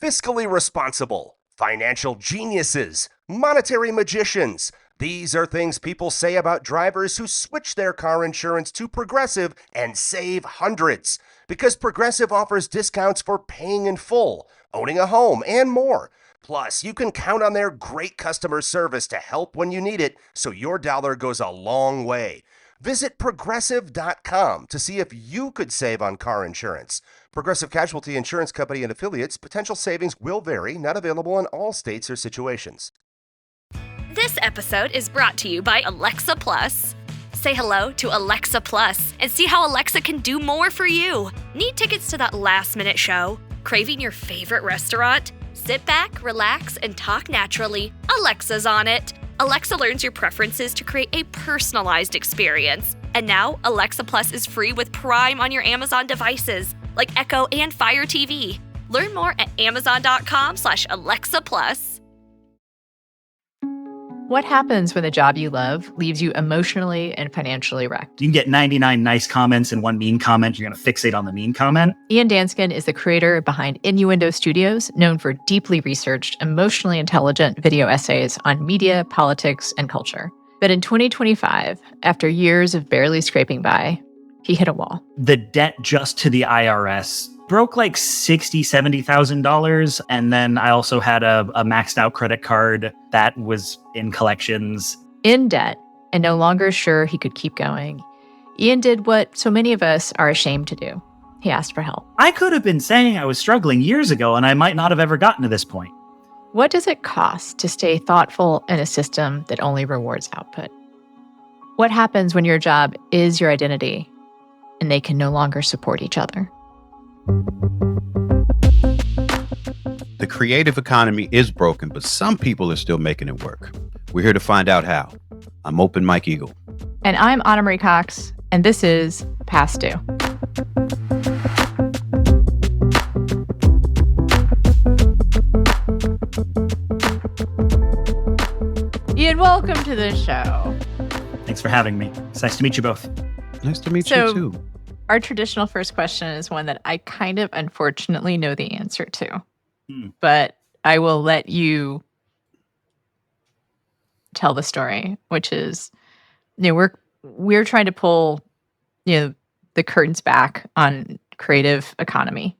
fiscally responsible, financial geniuses, monetary magicians. These are things people say about drivers who switch their car insurance to Progressive and save hundreds. Because Progressive offers discounts for paying in full, owning a home, and more. Plus, you can count on their great customer service to help when you need it, so your dollar goes a long way. Visit Progressive.com to see if you could save on car insurance. Progressive Casualty Insurance Company and Affiliates. Potential savings will vary. Not available in all states or situations. This episode is brought to you by Alexa Plus. Say hello to Alexa Plus and see how Alexa can do more for you. Need tickets to that last-minute show? Craving your favorite restaurant? Sit back, relax, and talk naturally. Alexa's on it. Alexa learns your preferences to create a personalized experience. And now, Alexa Plus is free with Prime on your Amazon devices, like Echo and Fire TV. Learn more at amazon.com/Alexa Plus. What happens when the job you love leaves you emotionally and financially wrecked? You can get 99 nice comments and one mean comment. You're going to fixate on the mean comment. Ian Danskin is the creator behind Innuendo Studios, known for deeply researched, emotionally intelligent video essays on media, politics, and culture. But in 2025, after years of barely scraping by, he hit a wall. The debt just to the IRS broke like $60,000, $70,000. And then I also had a maxed out credit card that was in collections. In debt and no longer sure he could keep going, Ian did what so many of us are ashamed to do. He asked for help. I could have been saying I was struggling years ago, and I might not have ever gotten to this point. What does it cost to stay thoughtful in a system that only rewards output? What happens when your job is your identity and they can no longer support each other? The creative economy is broken, but some people are still making it work. We're here to find out how. I'm Open Mike Eagle. And I'm Anna Marie Cox, and this is Past Due. Ian, welcome to the show. Thanks for having me. It's nice to meet you both. Nice to meet you too. Our traditional first question is one that I kind of unfortunately know the answer to. But I will let you tell the story, which is, we're trying to pull, the curtains back on creative economy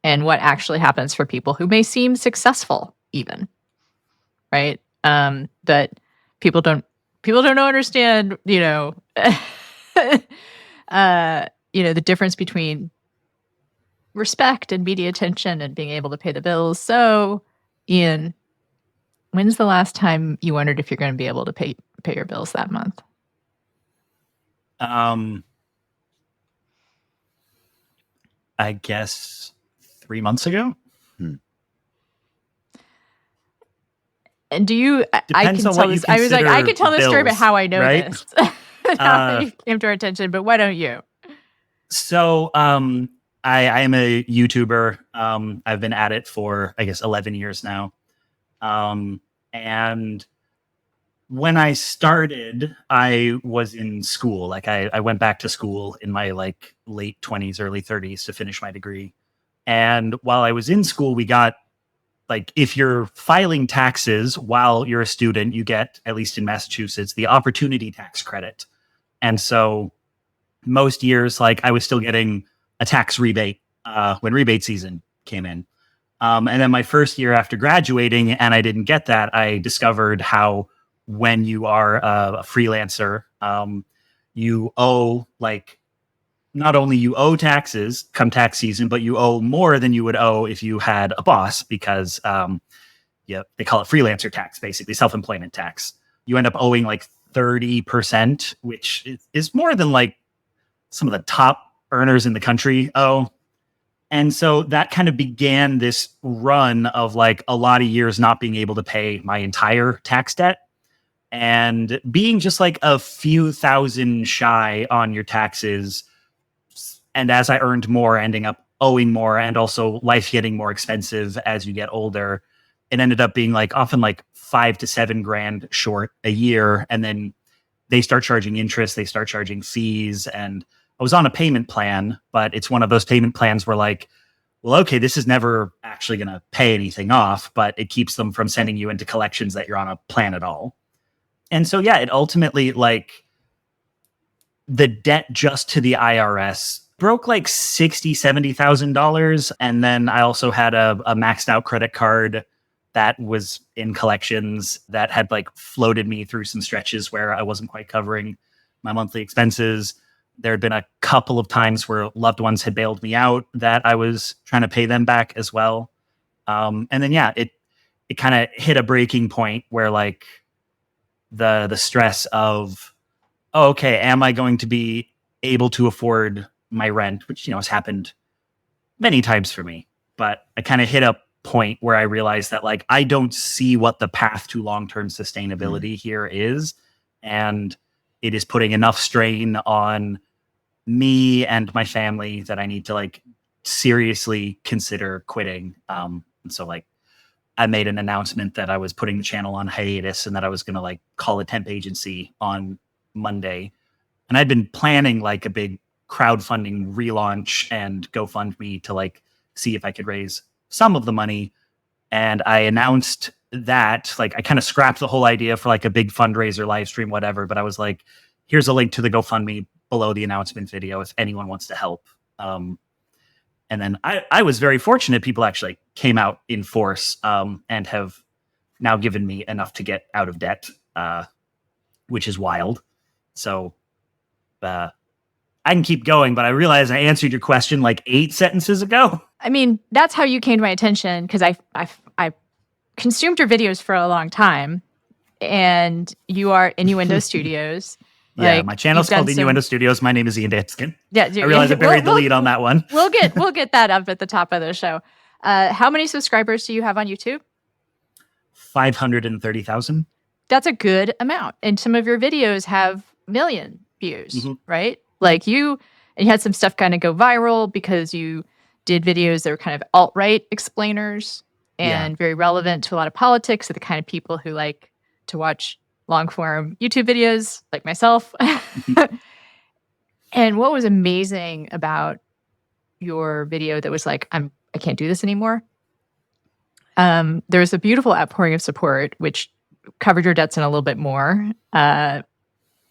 and what actually happens for people who may seem successful even, right? But people don't understand, the difference between respect and media attention and being able to pay the bills. So, Ian, when's the last time you wondered if you're going to be able to pay your bills that month? I guess 3 months ago. And do you? Depends on what you I was like, I could tell this story about bills, how I know right? this. How it came to our attention, but why don't you? So, I am a YouTuber. I've been at it for, I guess, 11 years now. And when I started, I was in school. Like I went back to school in my late 20s, early 30s to finish my degree. And while I was in school, we got if you're filing taxes while you're a student, you get, at least in Massachusetts, the opportunity tax credit. And so most years, I was still getting a tax rebate when rebate season came in. And then my first year after graduating, and I didn't get that, I discovered how when you are a freelancer, you owe not only you owe taxes come tax season, but you owe more than you would owe if you had a boss because they call it freelancer tax, basically self-employment tax. You end up owing 30%, which is more than some of the top earners in the country owe. And so that kind of began this run of a lot of years not being able to pay my entire tax debt and being just a few thousand shy on your taxes. And as I earned more, ending up owing more, and also life getting more expensive as you get older, it ended up being often $5,000 to $7,000 short a year. And then they start charging interest, they start charging fees. And I was on a payment plan, but it's one of those payment plans where well, okay, this is never actually going to pay anything off, but it keeps them from sending you into collections that you're on a plan at all. And so, yeah, it ultimately, like, the debt just to the IRS broke like $60,000-$70,000. And then I also had a maxed out credit card that was in collections that had like floated me through some stretches where I wasn't quite covering my monthly expenses. There had been a couple of times where loved ones had bailed me out that I was trying to pay them back as well. And then, yeah, it kind of hit a breaking point where like the stress of, oh, okay, am I going to be able to afford my rent, which, has happened many times for me. But I kind of hit a point where I realized that like, I don't see what the path to long-term sustainability here is. And it is putting enough strain on me and my family that I need to like seriously consider quitting. And so like I made an announcement that I was putting the channel on hiatus and that I was going to like call a temp agency on Monday. And I'd been planning like a big crowdfunding relaunch and GoFundMe to like see if I could raise some of the money. And I announced that, like, I kind of scrapped the whole idea for like a big fundraiser, live stream, whatever. But I was like, here's a link to the GoFundMe below the announcement video if anyone wants to help. And then I was very fortunate. People actually came out in force and have now given me enough to get out of debt, which is wild. So I can keep going, but I realize I answered your question like 8 sentences ago. I mean, that's how you came to my attention, because I consumed your videos for a long time, and you are Innuendo Studios. Yeah, like, my channel's called Innuendo Studios. My name is Ian Danskin. Yeah, I realize I buried the lead on that one. we'll get that up at the top of the show. How many subscribers do you have on YouTube? 530,000. That's a good amount, and some of your videos have million views, right? Like you had some stuff kind of go viral because you did videos that were kind of alt-right explainers and very relevant to a lot of politics, to the kind of people who like to watch long-form YouTube videos like myself. And what was amazing about your video that was like, I can't do this anymore. There was a beautiful outpouring of support, which covered your debts in a little bit more,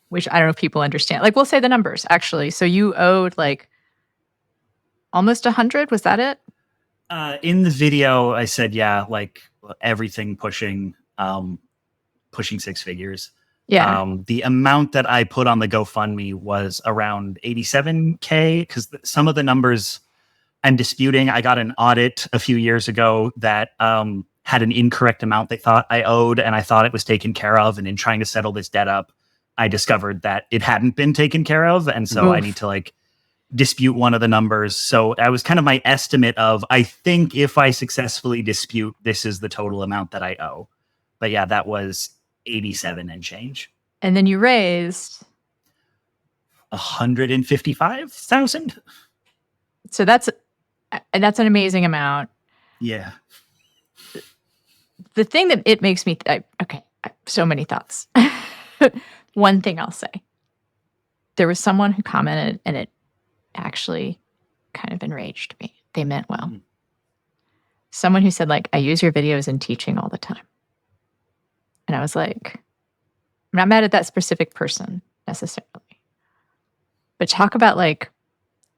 which I don't know if people understand. Like, we'll say the numbers, actually. So you owed like almost 100. Was that it? In the video, I said, yeah, like everything pushing 6 figures. Yeah. The amount that I put on the GoFundMe was around 87K, because some of the numbers I'm disputing. I got an audit a few years ago that had an incorrect amount they thought I owed, and I thought it was taken care of. And in trying to settle this debt up, I discovered that it hadn't been taken care of. And so I need to like dispute one of the numbers. So that was kind of my estimate of, I think if I successfully dispute, this is the total amount that I owe. But yeah, that was 87 and change. And then you raised 155,000. So that's an amazing amount. Yeah. The thing that it makes me, so many thoughts. One thing I'll say, there was someone who commented, and it actually kind of enraged me. They meant well. Someone who said, like, I use your videos in teaching all the time. And I was like, I'm not mad at that specific person necessarily, but talk about like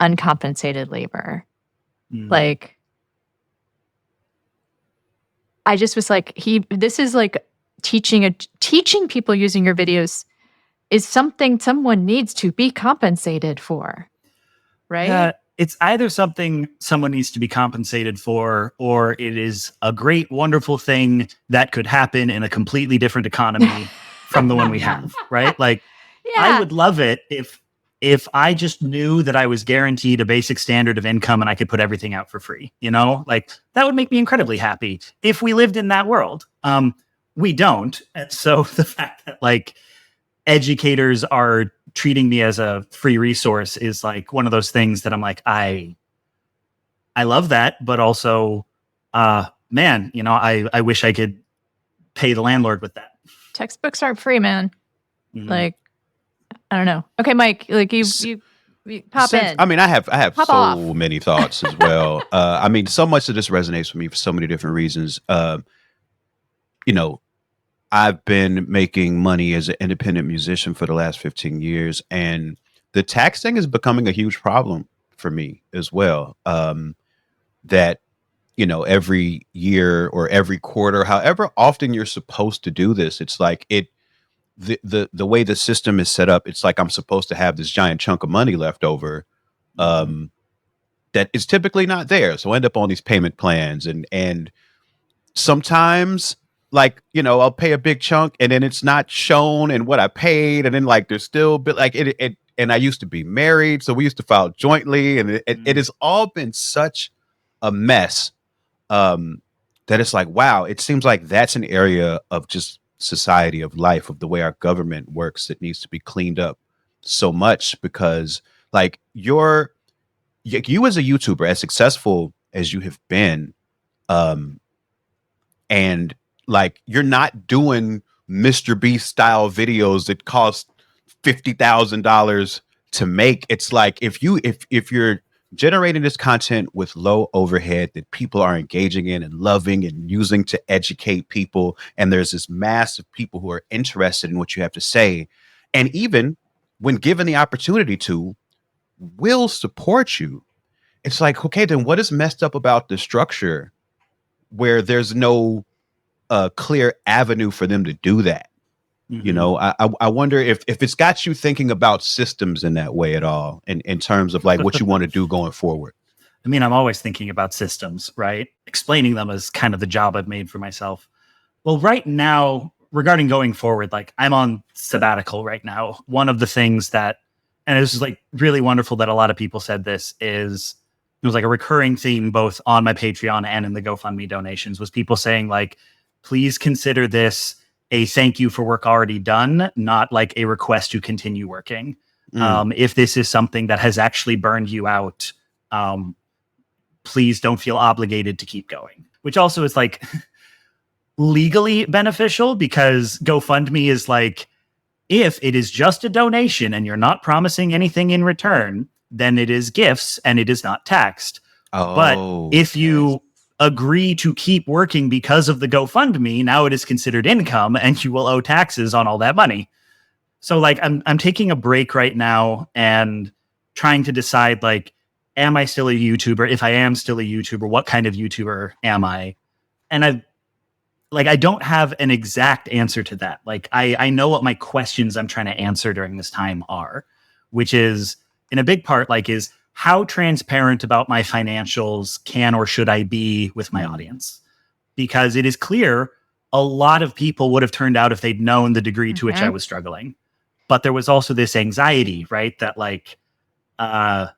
uncompensated labor. Like, I just was like, this is like teaching people using your videos is something someone needs to be compensated for, right? It's either something someone needs to be compensated for, or it is a great, wonderful thing that could happen in a completely different economy from the one we have, right? Like, I would love it if I just knew that I was guaranteed a basic standard of income and I could put everything out for free, like that would make me incredibly happy if we lived in that world. We don't. And so the fact that like educators are treating me as a free resource is like one of those things that I'm like, I love that, but also, man, I wish I could pay the landlord with that. Textbooks aren't free, man. Like, I don't know. Okay, Mike, like you Pop in. I mean, I have Pop so off. many thoughts as well. I mean, so much of this resonates with me for so many different reasons. You know, I've been making money as an independent musician for the last 15 years, and the tax thing is becoming a huge problem for me as well. That every year or every quarter, however often you're supposed to do this, it's like the way the system is set up, it's like I'm supposed to have this giant chunk of money left over, that is typically not there. So I end up on these payment plans, and sometimes, like, I'll pay a big chunk and then it's not shown and what I paid, and then like there's still but like it and I used to be married, so we used to file jointly, and it has all been such a mess, that it's like, wow, it seems like that's an area of just society, of life, of the way our government works, that needs to be cleaned up so much. Because like you as a YouTuber, as successful as you have been, and like you're not doing Mr. Beast style videos that cost $50,000 to make. It's like if you're generating this content with low overhead that people are engaging in and loving and using to educate people, and there's this mass of people who are interested in what you have to say, and even when given the opportunity to, will support you. It's like, okay, then what is messed up about the structure where there's no clear avenue for them to do that? I wonder if it's got you thinking about systems in that way at all, in terms of like what you want to do going forward. I mean, I'm always thinking about systems, right? Explaining them is kind of the job I've made for myself. Well, right now, regarding going forward, like I'm on sabbatical right now. One of the things that, and this is like really wonderful that a lot of people said this, is it was like a recurring theme both on my Patreon and in the GoFundMe donations, was people saying like, please consider this a thank you for work already done, not like a request to continue working. If this is something that has actually burned you out, please don't feel obligated to keep going. Which also is like legally beneficial, because GoFundMe is like, if it is just a donation and you're not promising anything in return, then it is gifts and it is not taxed. But if you agree to keep working because of the GoFundMe, now it is considered income and you will owe taxes on all that money. So like I'm taking a break right now and trying to decide, like, am I still a YouTuber? If I am still a YouTuber, what kind of YouTuber am I? And I don't have an exact answer to that. Like I know what my questions I'm trying to answer during this time are, which is in a big part, like, is how transparent about my financials can or should I be with my audience? Because it is clear a lot of people would have turned out if they'd known the degree to which I was struggling. But there was also this anxiety, right? That like, there's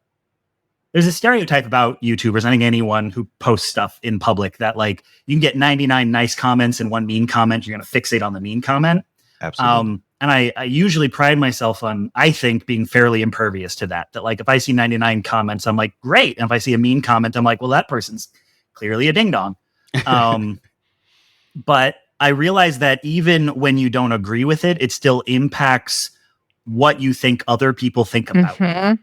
a stereotype about YouTubers. I think anyone who posts stuff in public, that like you can get 99 nice comments and one mean comment, you're going to fixate on the mean comment. Absolutely. And I usually pride myself on, I think, being fairly impervious to that. That like, if I see 99 comments, I'm like, great. And if I see a mean comment, I'm like, well, that person's clearly a ding dong. But I realize that even when you don't agree with it, it still impacts what you think other people think about it.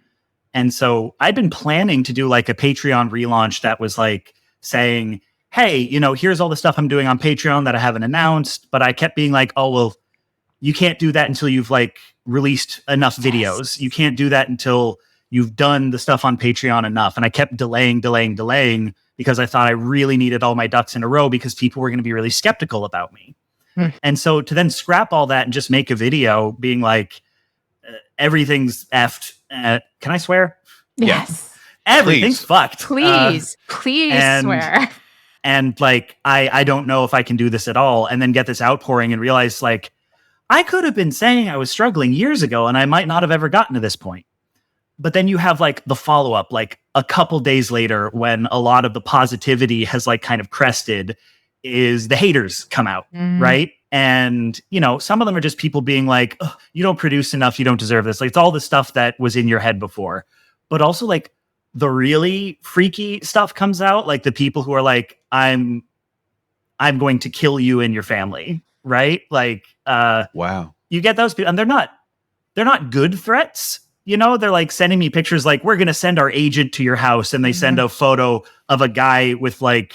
And so I'd been planning to do like a Patreon relaunch that was like saying, hey, here's all the stuff I'm doing on Patreon that I haven't announced. But I kept being like, oh, well, you can't do that until you've like released enough videos. You can't do that until you've done the stuff on Patreon enough. And I kept delaying because I thought I really needed all my ducks in a row, because people were going to be really skeptical about me. And so to then scrap all that and just make a video being like, everything's effed. Can I swear? Yes. Everything's fucked. Please swear. And like, I don't know if I can do this at all. And then get this outpouring and realize like, I could have been saying I was struggling years ago and I might not have ever gotten to this point. But then you have like the follow-up, like a couple days later, when a lot of the positivity has like kind of crested, is the haters come out, right? And, some of them are just people being like, oh, you don't produce enough, you don't deserve this. Like, it's all the stuff that was in your head before. But also like the really freaky stuff comes out, like the people who are like, I'm going to kill you and your family, right? Like, wow. You get those people, and they're not good threats, they're like sending me pictures like, we're going to send our agent to your house. And they send a photo of a guy with like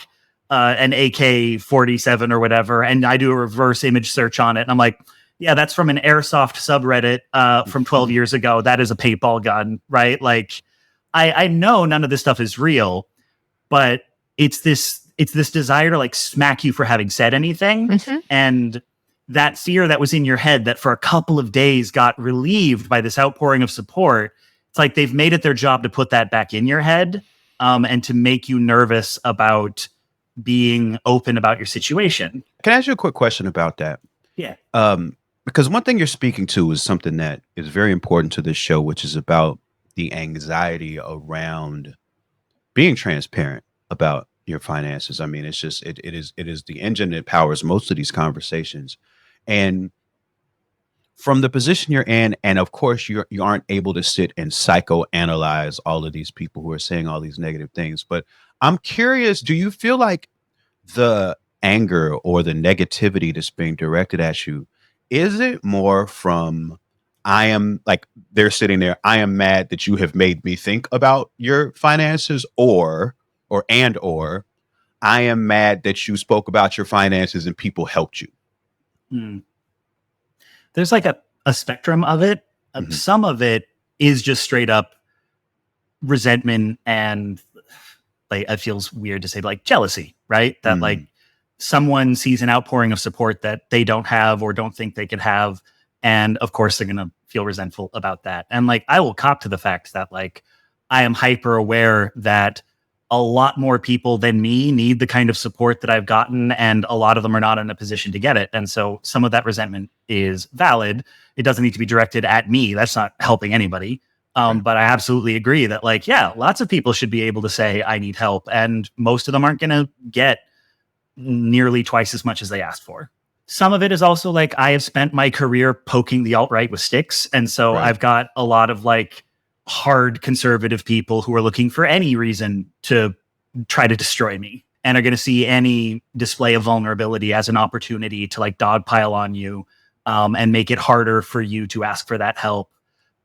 an AK-47 or whatever. And I do a reverse image search on it. And I'm like, yeah, that's from an airsoft subreddit from 12 years ago. That is a paintball gun, right? Like, I know none of this stuff is real, but it's this desire to like smack you for having said anything. And that fear that was in your head that for a couple of days got relieved by this outpouring of support. It's like they've made it their job to put that back in your head and to make you nervous about being open about your situation. Can I ask you a quick question about that? Yeah. Because one thing you're speaking to is something that is very important to this show, which is about the anxiety around being transparent about your finances. I mean, it's just it is the engine that powers most of these conversations. And from the position you're in, and of course you aren't able to sit and psychoanalyze all of these people who are saying all these negative things, but I'm curious, do you feel like the anger or the negativity that's being directed at you, is it more from I am like they're sitting there, I am mad that you have made me think about your finances, or I am mad that you spoke about your finances and people helped you? There's like a spectrum of it. Some of it is just straight up resentment and like, it feels weird to say, like jealousy, right? That like someone sees an outpouring of support that they don't have or don't think they could have. And of course they're going to feel resentful about that. And like, I will cop to the fact that like, I am hyper aware that a lot more people than me need the kind of support that I've gotten, and a lot of them are not in a position to get it. And so some of that resentment is valid. It doesn't need to be directed at me. That's not helping anybody. But I absolutely agree that like, yeah, lots of people should be able to say, I need help. And most of them aren't going to get nearly twice as much as they asked for. Some of it is also like, I have spent my career poking the alt-right with sticks. And so I've got a lot of like hard conservative people who are looking for any reason to try to destroy me and are going to see any display of vulnerability as an opportunity to like dogpile on you and make it harder for you to ask for that help.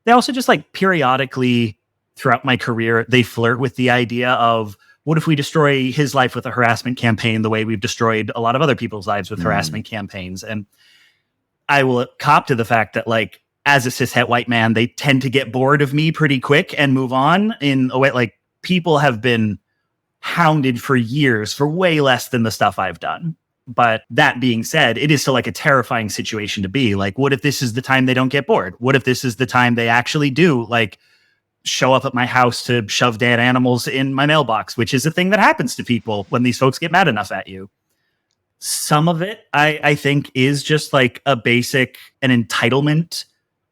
They also just like periodically throughout my career, they flirt with the idea of, what if we destroy his life with a harassment campaign the way we've destroyed a lot of other people's lives with harassment campaigns? And I will cop to the fact that like, as a cishet white man, they tend to get bored of me pretty quick and move on in a way. Like, people have been hounded for years for way less than the stuff I've done. But that being said, it is still like a terrifying situation to be like, what if this is the time they don't get bored? What if this is the time they actually do like show up at my house to shove dead animals in my mailbox, which is a thing that happens to people when these folks get mad enough at you. Some of it, I think, is just like an entitlement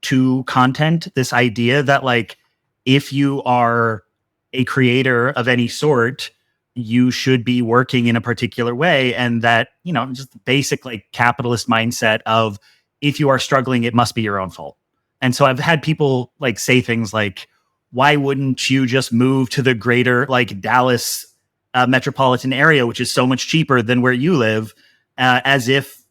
to content. This idea that like, if you are a creator of any sort, you should be working in a particular way. And that, just the basic like capitalist mindset of, if you are struggling, it must be your own fault. And so I've had people like say things like, why wouldn't you just move to the greater like Dallas metropolitan area, which is so much cheaper than where you live, as if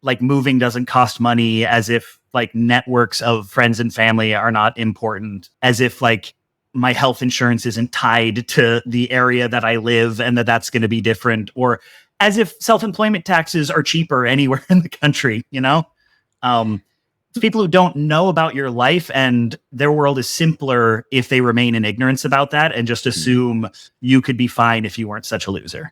like moving doesn't cost money, as if like networks of friends and family are not important, as if like my health insurance isn't tied to the area that I live and that's going to be different, or as if self-employment taxes are cheaper anywhere in the country, people who don't know about your life and their world is simpler if they remain in ignorance about that and just assume you could be fine if you weren't such a loser.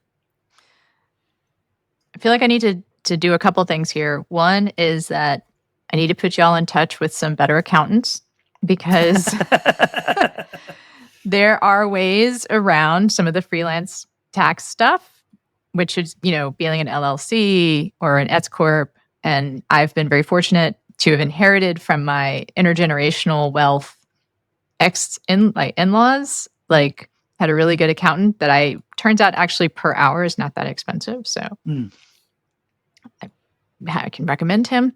I feel like I need to do a couple things here. One is that I need to put y'all in touch with some better accountants, because there are ways around some of the freelance tax stuff, which is, being an LLC or an S Corp. And I've been very fortunate to have inherited from my intergenerational wealth in-laws, like had a really good accountant that turns out actually per hour is not that expensive. So I can recommend him.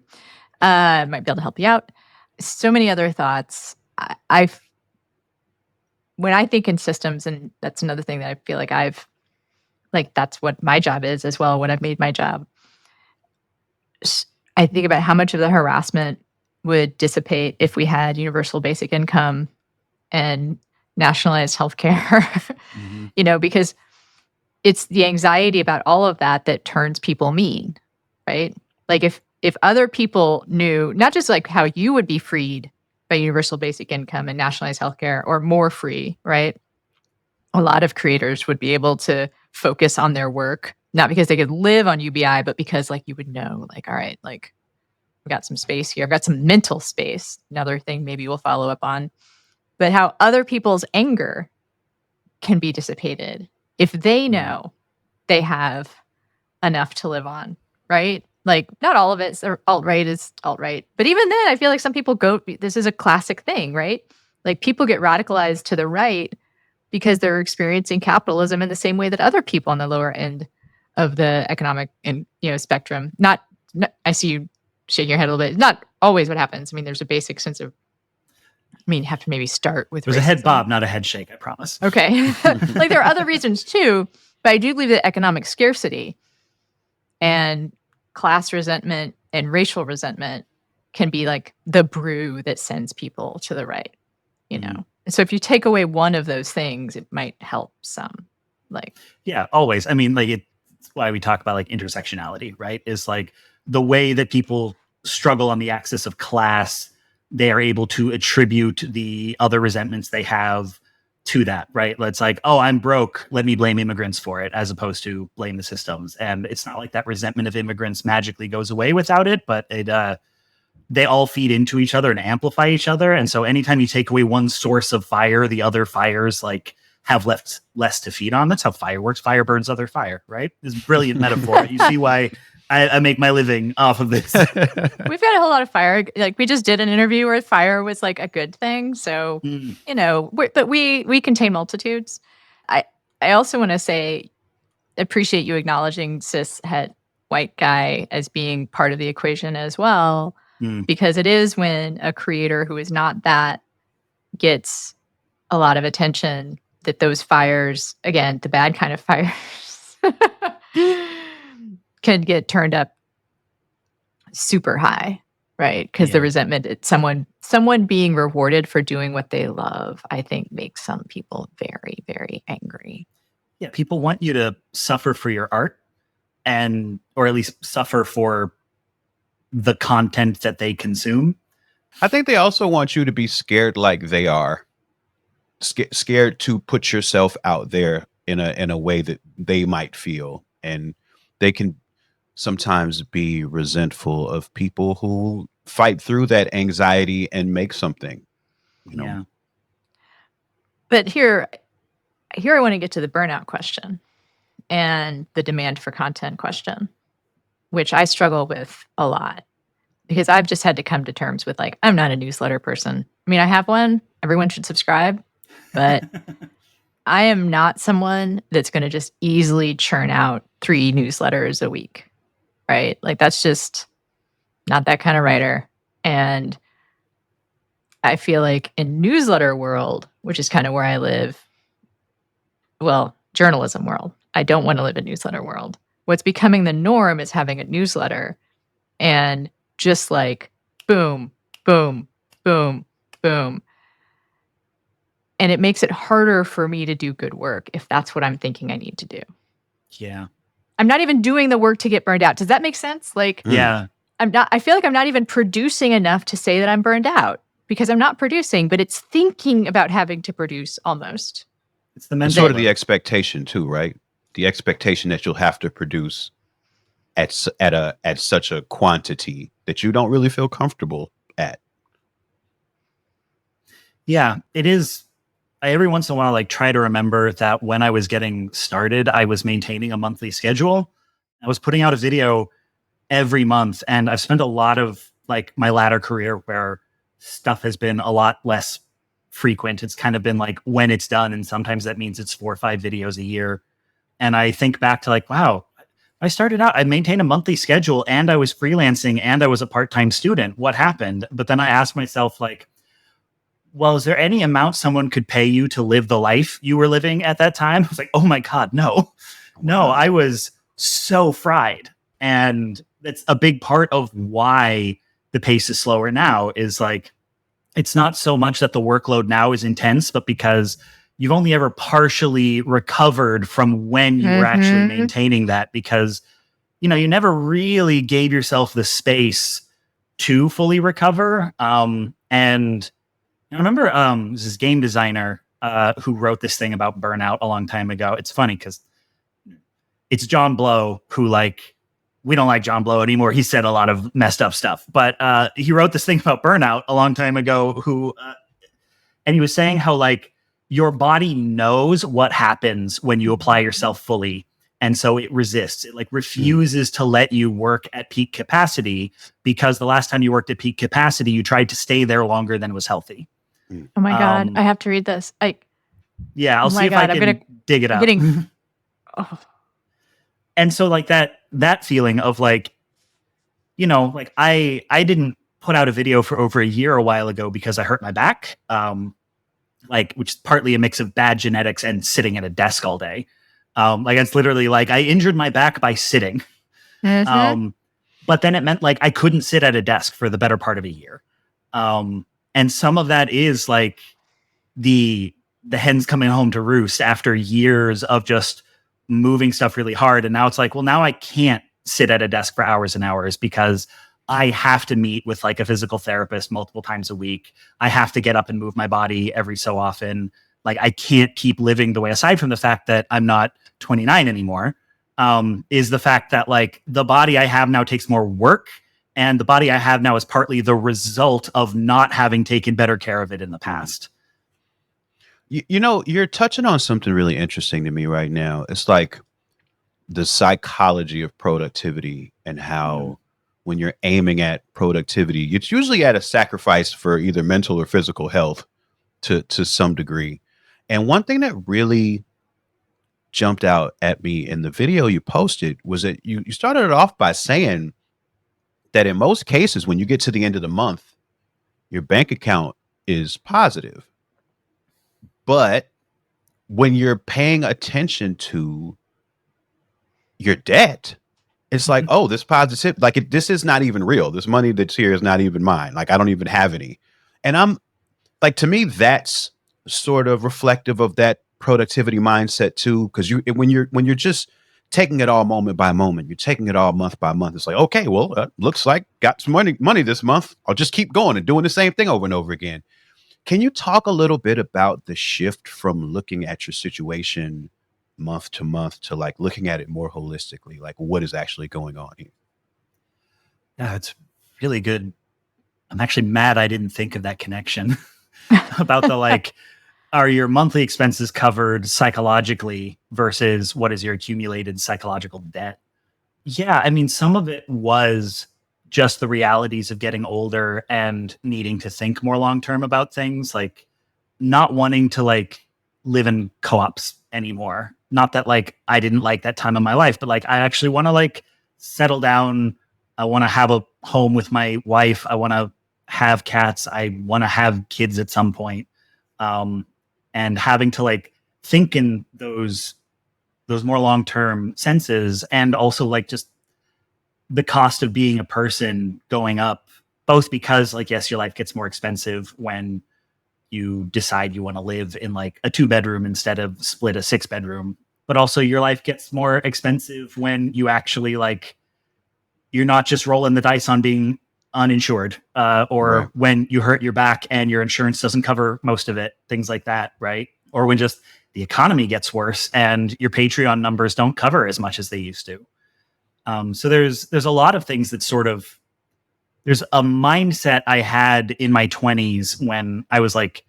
Might be able to help you out. So many other thoughts. When I think in systems, and that's another thing that I feel like that's what my job is as well, what I've made my job. I think about how much of the harassment would dissipate if we had universal basic income and nationalized healthcare. Because it's the anxiety about all of that turns people mean, right? Like if other people knew not just like how you would be freed by universal basic income and nationalized healthcare or more free, right? A lot of creators would be able to focus on their work, not because they could live on UBI, but because like you would know, like, all right, like I've got some space here. I've got some mental space. Another thing maybe we'll follow up on. But how other people's anger can be dissipated if they know they have enough to live on, right? Like, not all of it alt-right is alt-right. But even then, I feel like some people this is a classic thing, right? Like, people get radicalized to the right because they're experiencing capitalism in the same way that other people on the lower end of the economic spectrum. Not I see you shaking your head a little bit. Not always what happens. I mean, there's a basic sense of, you have to maybe start with There's racism. a head bob, not a head shake, I promise. Okay. Like, there are other reasons too, but I do believe that economic scarcity and class resentment and racial resentment can be like the brew that sends people to the right, And so if you take away one of those things, it might help some. Yeah, always. I mean, like, it's why we talk about like intersectionality, right? Is like the way that people struggle on the axis of class, they are able to attribute the other resentments they have to that, right? It's like, oh, I'm broke, let me blame immigrants for it, as opposed to blame the systems. And it's not like that resentment of immigrants magically goes away without it, but they all feed into each other and amplify each other. And so anytime you take away one source of fire, the other fires like have less to feed on. That's how fire works. Fire burns other fire, right? It's a brilliant metaphor. You see why I make my living off of this. We've got a whole lot of fire. Like, we just did an interview where fire was like a good thing. So, but we contain multitudes. I also want to say, appreciate you acknowledging cis het white guy as being part of the equation as well, because it is when a creator who is not that gets a lot of attention that those fires, again, the bad kind of fires, can get turned up super high, right? Because the resentment, someone being rewarded for doing what they love, I think makes some people very, very angry. Yeah, people want you to suffer for your art, or at least suffer for the content that they consume. I think they also want you to be scared like they are. Scared to put yourself out there in a way that they might feel, and they can sometimes be resentful of people who fight through that anxiety and make something. Yeah. But here I want to get to the burnout question and the demand for content question, which I struggle with a lot because I've just had to come to terms with, like, I'm not a newsletter person. I mean, I have one. Everyone should subscribe. But I am not someone that's going to just easily churn out 3 newsletters a week, right? Like, that's just not that kind of writer. And I feel like in newsletter world, which is kind of where I live, well, journalism world, I don't want to live in newsletter world. What's becoming the norm is having a newsletter and just like boom, boom, boom, boom. And it makes it harder for me to do good work if that's what I'm thinking I need to do. Yeah. I'm not even doing the work to get burned out. Does that make sense? Like, yeah. I feel like I'm not even producing enough to say that I'm burned out because I'm not producing, but it's thinking about having to produce almost. It's the mental sort of the expectation too, right? The expectation that you'll have to produce at such a quantity that you don't really feel comfortable at. Yeah, it is. I every once in a while like try to remember that when I was getting started, I was maintaining a monthly schedule. I was putting out a video every month, and I've spent a lot of like my latter career where stuff has been a lot less frequent. It's kind of been like when it's done, and sometimes that means it's 4 or 5 videos a year. And I think back to like, wow, I started out, I maintained a monthly schedule, and I was freelancing, and I was a part-time student. What happened? But then I asked myself, like, well, is there any amount someone could pay you to live the life you were living at that time? I was like, oh my God, no. No, I was so fried. And that's a big part of why the pace is slower now is like, it's not so much that the workload now is intense, but because you've only ever partially recovered from when you were actually maintaining that, because, you know, you never really gave yourself the space to fully recover. And I remember there's this game designer who wrote this thing about burnout a long time ago. It's funny because it's John Blow, who, like, we don't like John Blow anymore. He said a lot of messed up stuff, but he wrote this thing about burnout a long time ago, and he was saying how, like, your body knows what happens when you apply yourself fully. And so it resists. It, like, refuses to let you work at peak capacity, because the last time you worked at peak capacity, you tried to stay there longer than was healthy. Oh my God. I have to read this. Yeah, I'll see if I can dig it up. And so, like, that feeling of, like, you know, like, I didn't put out a video for over a year a while ago because I hurt my back, like, which is partly a mix of bad genetics and sitting at a desk all day. Like, it's literally like I injured my back by sitting. But then it meant, like, I couldn't sit at a desk for the better part of a year. And some of that is like the hens coming home to roost after years of just moving stuff really hard. And now it's like, well, now I can't sit at a desk for hours and hours because I have to meet with, like, a physical therapist multiple times a week. I have to get up and move my body every so often. Like, I can't keep living the way, aside from the fact that I'm not 29 anymore, is the fact that, like, the body I have now takes more work, and the body I have now is partly the result of not having taken better care of it in the past. You know, you're touching on something really interesting to me right now. It's like the psychology of productivity, and how when you're aiming at productivity, it's usually at a sacrifice for either mental or physical health to some degree. And one thing that really jumped out at me in the video you posted was that you started it off by saying that in most cases, when you get to the end of the month, your bank account is positive. But when you're paying attention to your debt, it's like, oh, this positive, like, this is not even real. This money that's here is not even mine. Like, I don't even have any. And I'm like, to me, that's sort of reflective of that productivity mindset too. Because when you're just taking it all moment by moment, you're taking it all month by month. It's like, okay, well, looks like got some money this month. I'll just keep going and doing the same thing over and over again. Can you talk a little bit about the shift from looking at your situation month to month to, like, looking at it more holistically? Like, what is actually going on here? Yeah, it's really good. I'm actually mad I didn't think of that connection about the, like, are your monthly expenses covered psychologically versus what is your accumulated psychological debt? Yeah, I mean, some of it was just the realities of getting older and needing to think more long-term about things, like not wanting to, like, live in co-ops anymore. Not that, like, I didn't like that time of my life, but, like, I actually want to, like, settle down. I want to have a home with my wife. I want to have cats. I want to have kids at some point. And having to, like, think in those more long-term senses, and also, like, just the cost of being a person going up, both because, like, yes, your life gets more expensive when you decide you want to live in, like, a 2-bedroom instead of split a 6-bedroom, but also your life gets more expensive when you actually, like, you're not just rolling the dice on being uninsured, or right, when you hurt your back and your insurance doesn't cover most of it, things like that, right? Or when just the economy gets worse and your Patreon numbers don't cover as much as they used to. So there's a lot of things that sort of, there's a mindset I had in my 20s when I was, like,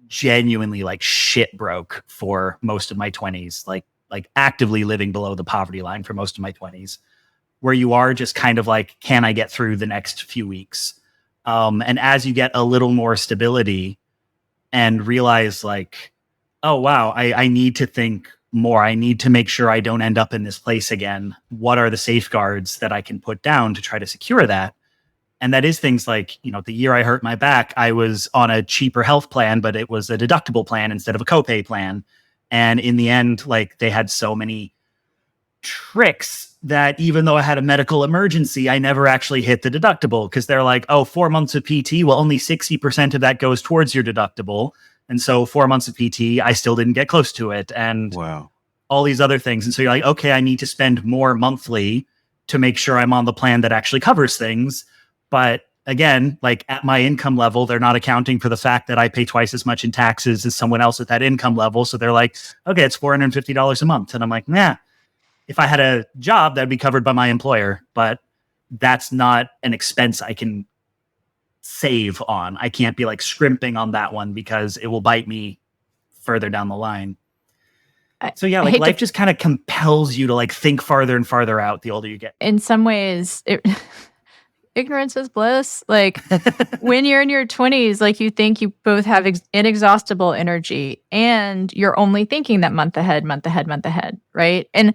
genuinely, like, shit broke for most of my 20s, like actively living below the poverty line for most of my 20s, where you are just kind of like, can I get through the next few weeks? And as you get a little more stability and realize, like, oh, wow, I need to think more. I need to make sure I don't end up in this place again. What are the safeguards that I can put down to try to secure that? And that is things like, you know, the year I hurt my back, I was on a cheaper health plan, but it was a deductible plan instead of a copay plan. And in the end, like, they had so many tricks that even though I had a medical emergency, I never actually hit the deductible, because they're like, oh, 4 months of PT, well, only 60% of that goes towards your deductible. And so 4 months of PT, I still didn't get close to it. And all these other things. And so you're like, okay, I need to spend more monthly to make sure I'm on the plan that actually covers things. But again, like at my income level, they're not accounting for the fact that I pay twice as much in taxes as someone else at that income level. So they're like, okay, it's $450 a month. And I'm like, nah, if I had a job, that'd be covered by my employer, but that's not an expense I can save on. I can't be like scrimping on that one because it will bite me further down the line. So yeah, like life just kind of compels you to like think farther and farther out the older you get. In some ways, ignorance is bliss. Like when you're in your 20s, like you think you both have inexhaustible energy and you're only thinking that month ahead, right? And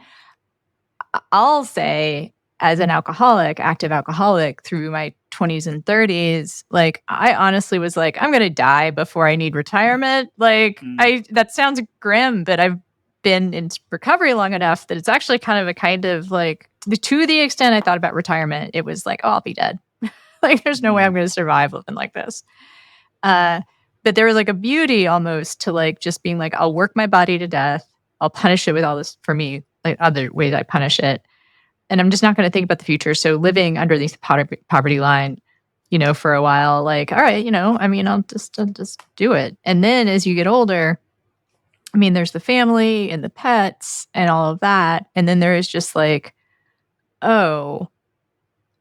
I'll say, as an alcoholic, active alcoholic through my 20s and 30s, like I honestly was like, I'm going to die before I need retirement. Like that sounds grim, but I've been in recovery long enough that it's actually kind of like to the extent I thought about retirement, it was like, oh, I'll be dead. Like there's no way I'm going to survive living like this. But there was like a beauty almost to like just being like, I'll work my body to death. I'll punish it with all this, for me, like other ways I punish it. And I'm just not going to think about the future. So living under the poverty line, you know, for a while, like, all right, you know, I mean, I'll just do it. And then as you get older, I mean, there's the family and the pets and all of that. And then there is just like, oh,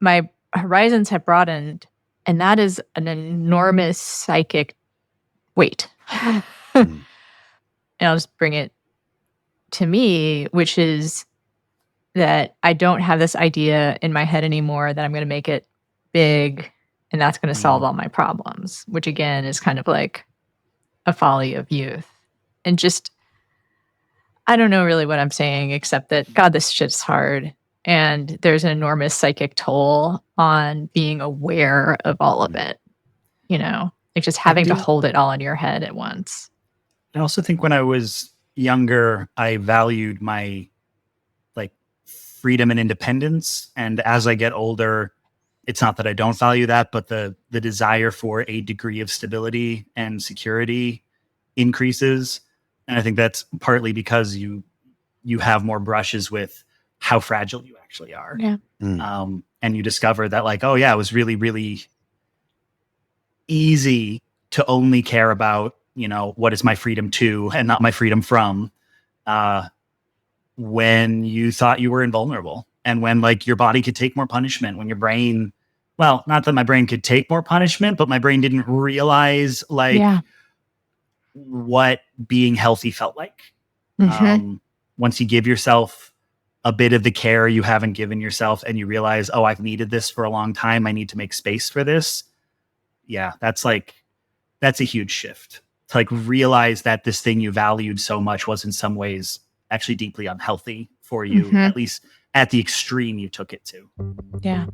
my horizons have broadened. And that is an enormous psychic weight. And I'll just bring it to me, which is that I don't have this idea in my head anymore that I'm going to make it big and that's going to solve all my problems, which again is kind of like a folly of youth. And just, I don't know really what I'm saying, except that, God, this shit's hard. And there's an enormous psychic toll on being aware of all of it, you know, like just having to hold it all in your head at once. I also think when I was younger, I valued my like freedom and independence. And as I get older, it's not that I don't value that, but the desire for a degree of stability and security increases. And I think that's partly because you have more brushes with how fragile you actually are. Yeah. And you discover that like, oh yeah, it was really, really easy to only care about, you know, what is my freedom to and not my freedom from, when you thought you were invulnerable and when like your body could take more punishment, when your brain, well, not that my brain could take more punishment, but my brain didn't realize like what being healthy felt like. Once you give yourself a bit of the care you haven't given yourself and you realize, oh, I've needed this for a long time. I need to make space for this. Yeah, that's a huge shift to like realize that this thing you valued so much was in some ways actually deeply unhealthy for you, at least at the extreme you took it to. Yeah.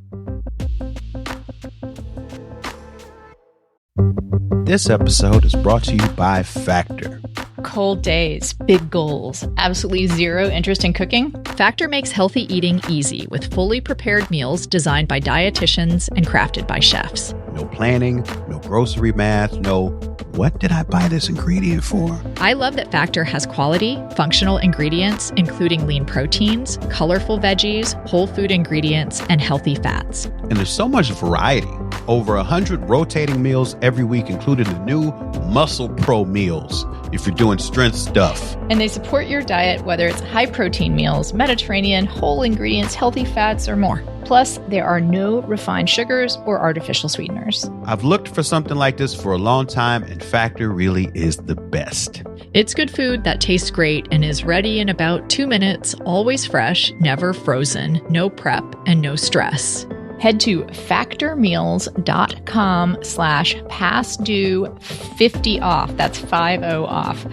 This episode is brought to you by Factor. Cold days, big goals, absolutely zero interest in cooking? Factor makes healthy eating easy with fully prepared meals designed by dietitians and crafted by chefs. No planning, no grocery math, no, what did I buy this ingredient for? I love that Factor has quality, functional ingredients, including lean proteins, colorful veggies, whole food ingredients, and healthy fats. And there's so much variety. Over 100 rotating meals every week, including the new Muscle Pro meals, if you're doing strength stuff. And they support your diet, whether it's high protein meals, Mediterranean, whole ingredients, healthy fats, or more. Plus, there are no refined sugars or artificial sweeteners. I've looked for something like this for a long time, and Factor really is the best. It's good food that tastes great and is ready in about 2 minutes, always fresh, never frozen, no prep, and no stress. Head to factormeals.com/pastdue50off. That's 50 off.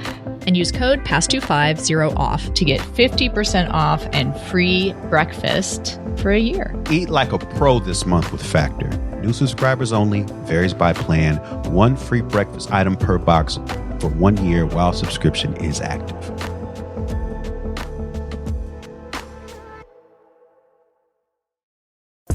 And use code PASTDUE50OFF to get 50% off and free breakfast for a year. Eat like a pro this month with Factor. New subscribers only, varies by plan, 1 free breakfast item per box for 1 year while subscription is active.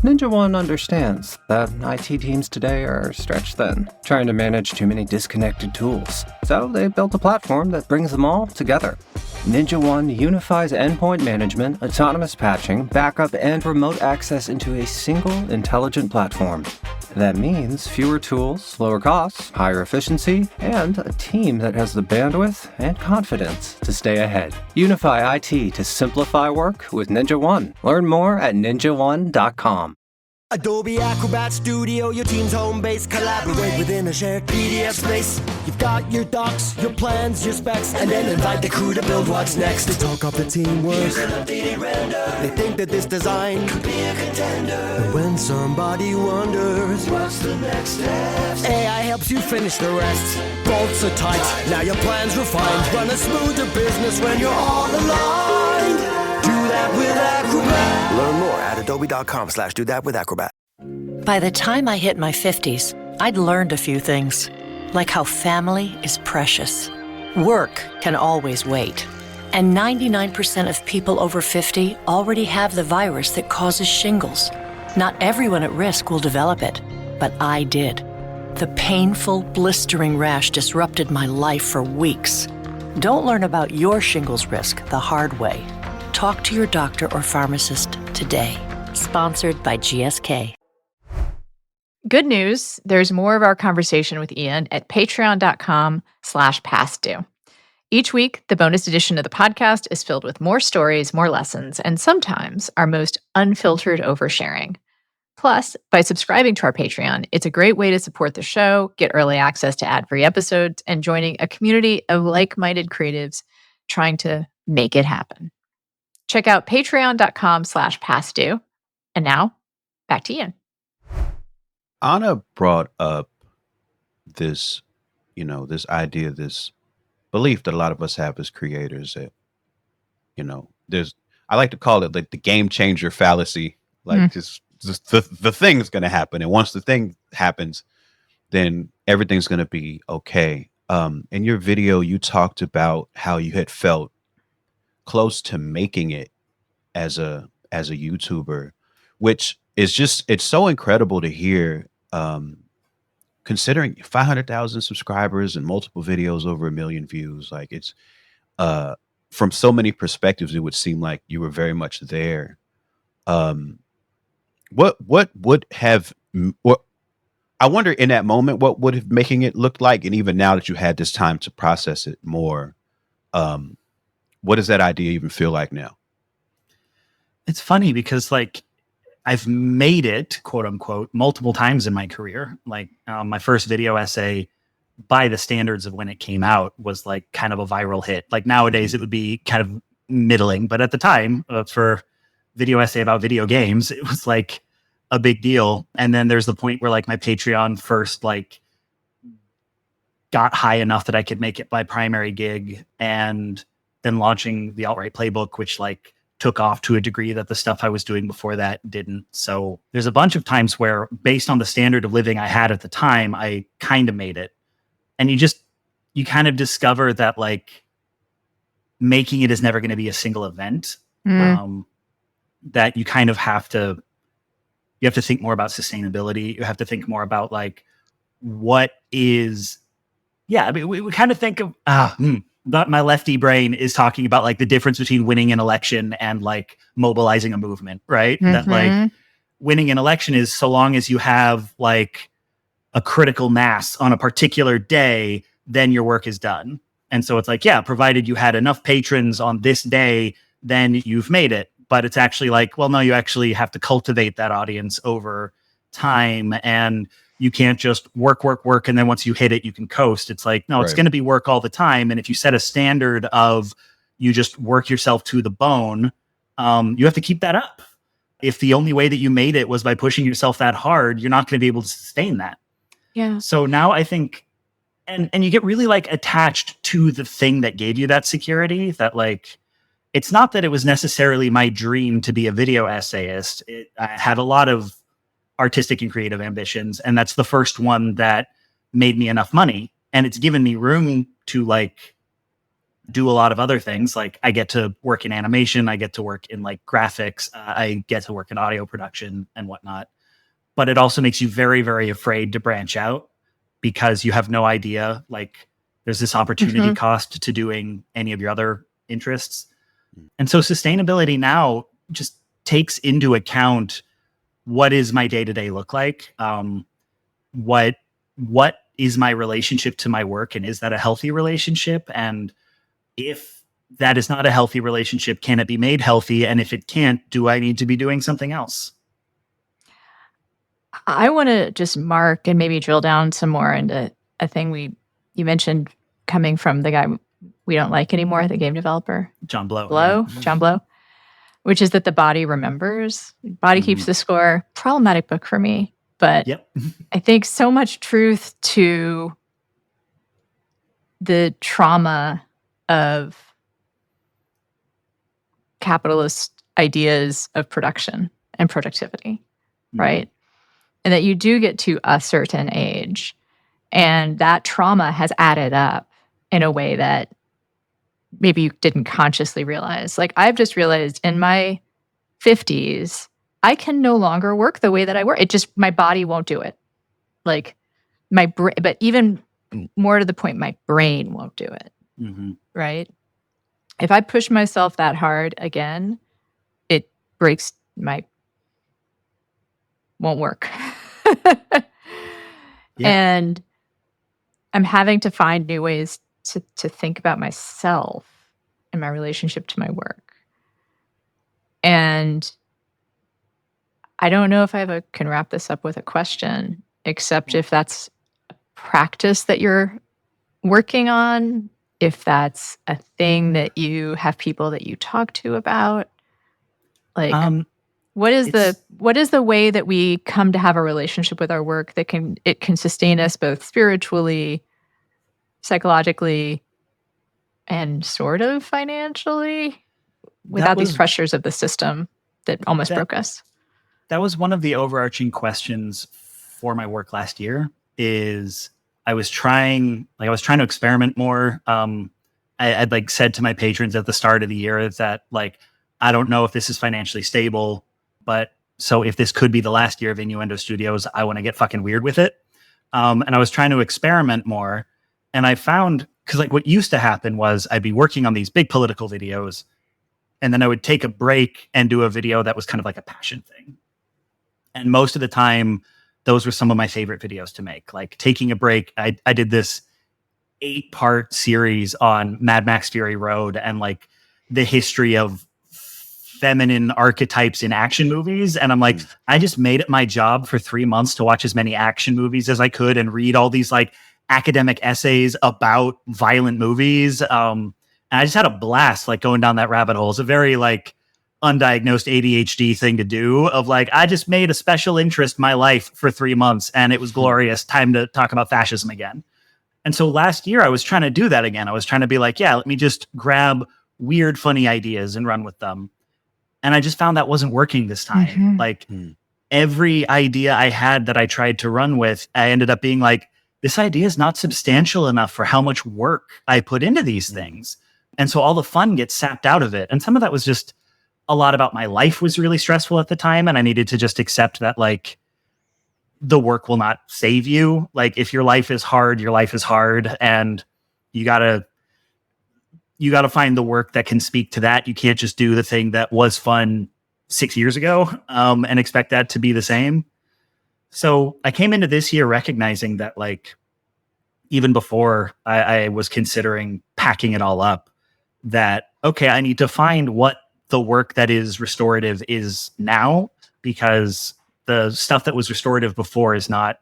Ninja One understands that IT teams today are stretched thin, trying to manage too many disconnected tools. So they built a platform that brings them all together. Ninja One unifies endpoint management, autonomous patching, backup, and remote access into a single intelligent platform. That means fewer tools, lower costs, higher efficiency, and a team that has the bandwidth and confidence to stay ahead. Unify IT to simplify work with Ninja One. Learn more at ninjaone.com. Adobe Acrobat Studio, your team's home base. Collaborate within a shared PDF space. You've got your docs, your plans, your specs, and then invite the crew to build what's next. They talk up the teamwork. Here's an updated render. They think that this design could be a contender. And when somebody wonders what's the next step, AI helps you finish the rest. Bolts are tight, now your plan's refined. Run a smoother business when you're all aligned. Do that with Acrobat. Learn more at adobe.com/do-that-with-Acrobat. By the time I hit my 50s, I'd learned a few things, like how family is precious. Work can always wait. And 99% of people over 50 already have the virus that causes shingles. Not everyone at risk will develop it, but I did. The painful, blistering rash disrupted my life for weeks. Don't learn about your shingles risk the hard way. Talk to your doctor or pharmacist today. Sponsored by GSK. Good news, there's more of our conversation with Ian at patreon.com/pastdue. Each week, the bonus edition of the podcast is filled with more stories, more lessons, and sometimes our most unfiltered oversharing. Plus, by subscribing to our Patreon, it's a great way to support the show, get early access to ad-free episodes, and joining a community of like-minded creatives trying to make it happen. Check out patreon.com/pastdue. And now, back to Ian. Anna brought up this, this idea, this belief that a lot of us have as creators that, I like to call it like the game changer fallacy. Like just the thing's going to happen. And once the thing happens, then everything's going to be okay. In your video, you talked about how you had felt close to making it as a YouTuber, which is it's so incredible to hear, considering 500,000 subscribers and multiple videos over 1 million views. Like it's from so many perspectives, it would seem like you were very much there. What would have I wonder in that moment, what would have making it look like? And even now that you had this time to process it more, what does that idea even feel like now? It's funny because I've made it, quote unquote, multiple times in my career. My first video essay, by the standards of when it came out, was kind of a viral hit. Nowadays it would be kind of middling, but at the time, for video essay about video games, it was a big deal. And then there's the point where my Patreon first got high enough that I could make it my primary gig, and then launching the Alt-Right Playbook, which took off to a degree that the stuff I was doing before that didn't. So there's a bunch of times where, based on the standard of living I had at the time, I kind of made it. And you kind of discover that making it is never going to be a single event. That you kind of have to think more about sustainability. You have to think more about what is, we kind of think of, my lefty brain is talking about the difference between winning an election and mobilizing a movement, right? That winning an election is so long as you have a critical mass on a particular day, then your work is done. And so it's provided you had enough patrons on this day, then you've made it. But it's actually well, no, you actually have to cultivate that audience over time, and you can't just work. And then once you hit it, you can coast. It's no, it's going to be work all the time. And if you set a standard of you just work yourself to the bone, you have to keep that up. If the only way that you made it was by pushing yourself that hard, you're not going to be able to sustain that. Yeah. So now I think, and you get really attached to the thing that gave you that security, that it's not that it was necessarily my dream to be a video essayist. I had a lot of artistic and creative ambitions, and that's the first one that made me enough money, and it's given me room to do a lot of other things. Like I get to work in animation, I get to work in like graphics, I get to work in audio production and whatnot. But it also makes you very, very afraid to branch out because you have no idea, like there's this opportunity cost to doing any of your other interests. And so sustainability now just takes into account what is my day-to-day look like? What is my relationship to my work? And is that a healthy relationship? And if that is not a healthy relationship, can it be made healthy? And if it can't, do I need to be doing something else? I want to just mark and maybe drill down some more into a thing you mentioned coming from the guy we don't like anymore, the game developer. John Blow. John Blow, which is that the body remembers. Body keeps the score. Problematic book for me. But I think so much truth to the trauma of capitalist ideas of production and productivity, right? And that you do get to a certain age, and that trauma has added up in a way that maybe you didn't consciously realize. Like I've just realized in my 50s, I can no longer work the way that I work. It just, my body won't do it. Like my brain, but even more to the point, my brain won't do it. Right? If I push myself that hard again, it breaks won't work. And I'm having to find new ways to think about myself and my relationship to my work. And I don't know if I can wrap this up with a question, except if that's a practice that you're working on, if that's a thing that you have people that you talk to about. Like, what is the way that we come to have a relationship with our work that can sustain us both spiritually, psychologically, and sort of financially without these pressures of the system that almost broke us? That was one of the overarching questions for my work last year. Is I was trying to experiment more. I'd like said to my patrons at the start of the year that like, I don't know if this is financially stable, but so if this could be the last year of Innuendo Studios, I want to get fucking weird with it. And I was trying to experiment more. And I found, because like what used to happen was I'd be working on these big political videos, and then I would take a break and do a video that was kind of like a passion thing. And most of the time, those were some of my favorite videos to make. Like taking a break, I did this 8-part series on Mad Max Fury Road and like the history of feminine archetypes in action movies. And I'm like, I just made it my job for 3 months to watch as many action movies as I could and read all these like academic essays about violent movies. And I just had a blast like going down that rabbit hole. It's a very like undiagnosed ADHD thing to do of like, I just made a special interest my life for 3 months and it was glorious. Time to talk about fascism again. And so last year I was trying to do that again. I was trying to be like, yeah, let me just grab weird, funny ideas and run with them. And I just found that wasn't working this time. Like every idea I had that I tried to run with, I ended up being like, this idea is not substantial enough for how much work I put into these things. And so all the fun gets sapped out of it. And some of that was just a lot about my life was really stressful at the time. And I needed to just accept that like the work will not save you. Like if your life is hard, your life is hard. And you gotta find the work that can speak to that. You can't just do the thing that was fun 6 years ago and expect that to be the same. So I came into this year recognizing that like, even before I was considering packing it all up, that, okay, I need to find what the work that is restorative is now, because the stuff that was restorative before is not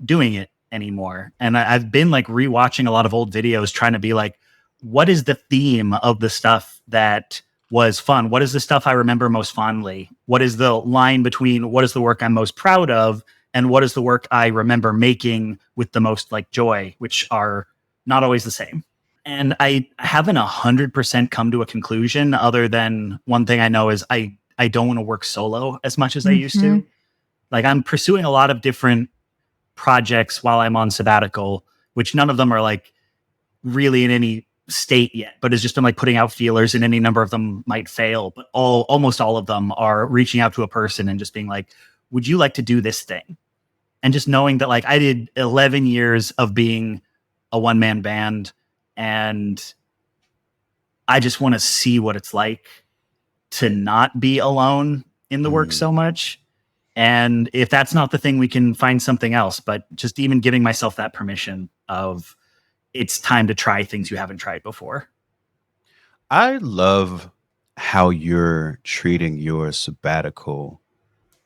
doing it anymore. And I've been like rewatching a lot of old videos trying to be like, what is the theme of the stuff that was fun? What is the stuff I remember most fondly? What is the line between what is the work I'm most proud of and what is the work I remember making with the most like joy, which are not always the same. And I haven't 100% come to a conclusion, other than one thing I know is I don't want to work solo as much as I used to. Like I'm pursuing a lot of different projects while I'm on sabbatical, which none of them are like really in any state yet, but has just been like putting out feelers, and any number of them might fail, but almost all of them are reaching out to a person and just being like, would you like to do this thing? And just knowing that like I did 11 years of being a one-man band, and I just want to see what it's like to not be alone in the work so much. And if that's not the thing, we can find something else. But just even giving myself that permission of it's time to try things you haven't tried before. I love how you're treating your sabbatical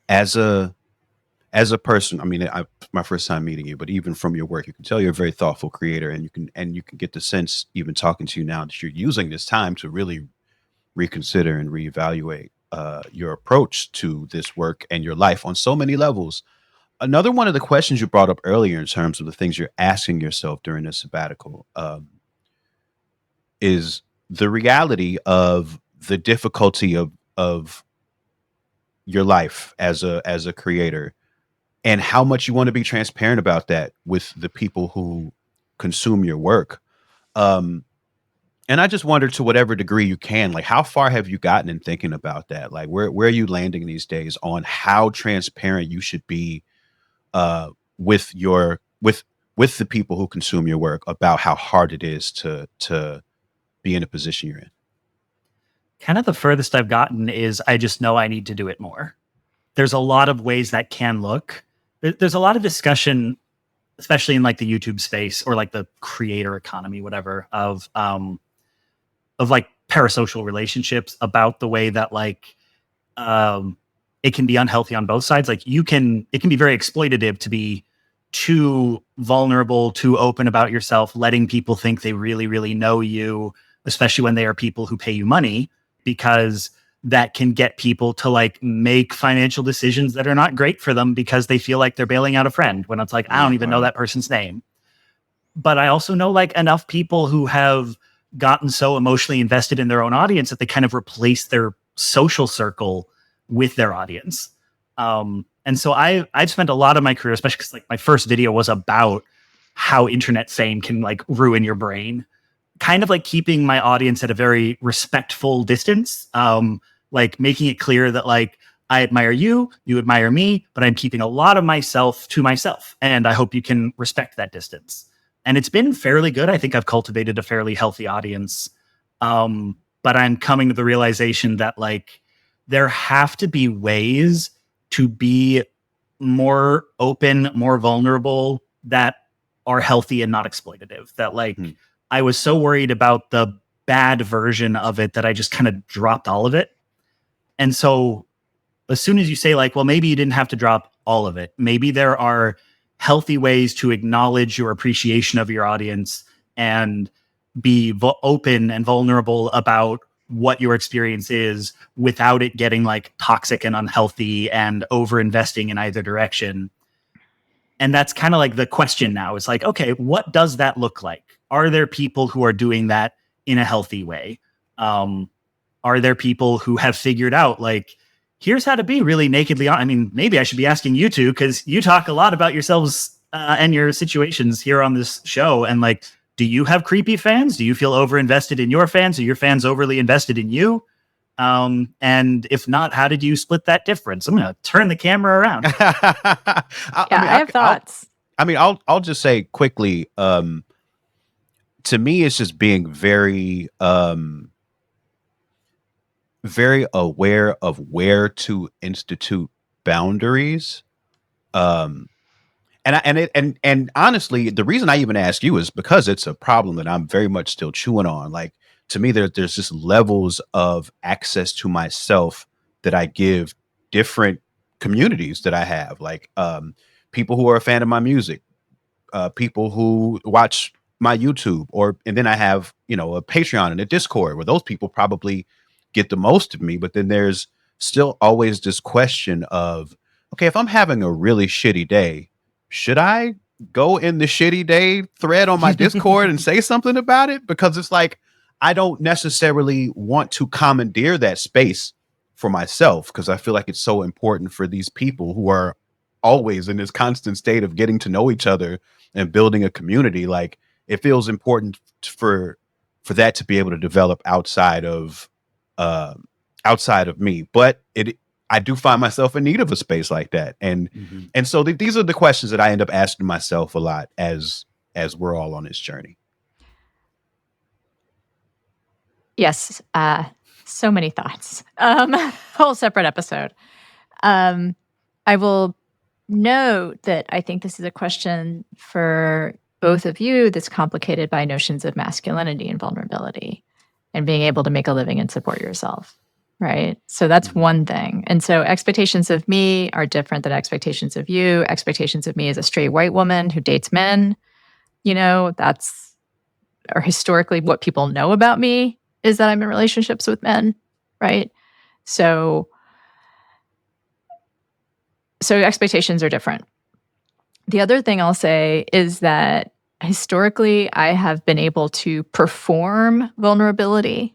as a person. I mean, my first time meeting you, but even from your work, you can tell you're a very thoughtful creator, and you can get the sense, even talking to you now, that you're using this time to really reconsider and reevaluate your approach to this work and your life on so many levels. Another one of the questions you brought up earlier in terms of the things you're asking yourself during this sabbatical is the reality of the difficulty of your life as a creator, and how much you want to be transparent about that with the people who consume your work. And I just wonder, to whatever degree you can, like, how far have you gotten in thinking about that? Like, where are you landing these days on how transparent you should be with the people who consume your work about how hard it is to be in a position you're in? Kind of the furthest I've gotten is I just know I need to do it more. There's a lot of ways that can look. There's a lot of discussion, especially in like the YouTube space or like the creator economy, whatever, of like parasocial relationships, about the way that like it can be unhealthy on both sides. Like it can be very exploitative to be too vulnerable, too open about yourself, letting people think they really, really know you, especially when they are people who pay you money, because that can get people to like make financial decisions that are not great for them because they feel like they're bailing out a friend, when it's like, I don't even know that person's name. But I also know like enough people who have gotten so emotionally invested in their own audience that they kind of replace their social circle with their audience. And so I've spent a lot of my career, especially because like my first video was about how internet fame can like ruin your brain, kind of like keeping my audience at a very respectful distance, like making it clear that like I admire you, you admire me, but I'm keeping a lot of myself to myself, and I hope you can respect that distance. And it's been fairly good. I think I've cultivated a fairly healthy audience. But I'm coming to the realization that like there have to be ways to be more open, more vulnerable, that are healthy and not exploitative. That like I was so worried about the bad version of it that I just kind of dropped all of it. And so as soon as you say like, well, maybe you didn't have to drop all of it, maybe there are healthy ways to acknowledge your appreciation of your audience and be open and vulnerable about what your experience is without it getting like toxic and unhealthy and over investing in either direction. And that's kind of like the question now. It's like, okay, what does that look like? Are there people who are doing that in a healthy way? Are there people who have figured out like, here's how to be really nakedly honest? I mean, maybe I should be asking you two, because you talk a lot about yourselves and your situations here on this show. And like, do you have creepy fans? Do you feel over invested in your fans? Are your fans overly invested in you? And if not, how did you split that difference? I'm going to turn the camera around. I have thoughts. I'll just say quickly, to me, it's just being very, very aware of where to institute boundaries. And honestly, the reason I even ask you is because it's a problem that I'm very much still chewing on. Like, to me, there's just levels of access to myself that I give different communities that I have, like people who are a fan of my music, people who watch my YouTube, and then I have, a Patreon and a Discord where those people probably get the most of me. But then there's still always this question of, okay, if I'm having a really shitty day, should I go in the shitty day thread on my Discord and say something about it? Because it's like, I don't necessarily want to commandeer that space for myself, because I feel like it's so important for these people who are always in this constant state of getting to know each other and building a community. Like, it feels important for for that to be able to develop outside of me. But I do find myself in need of a space like that. And so these are the questions that I end up asking myself a lot as we're all on this journey. Yes. So many thoughts. Whole separate episode. I will note that I think this is a question for both of you that's complicated by notions of masculinity and vulnerability and being able to make a living and support yourself. Right. So that's one thing. And so expectations of me are different than expectations of you. Expectations of me as a straight white woman who dates men, that's or historically what people know about me is that I'm in relationships with men. Right. So expectations are different. The other thing I'll say is that historically, I have been able to perform vulnerability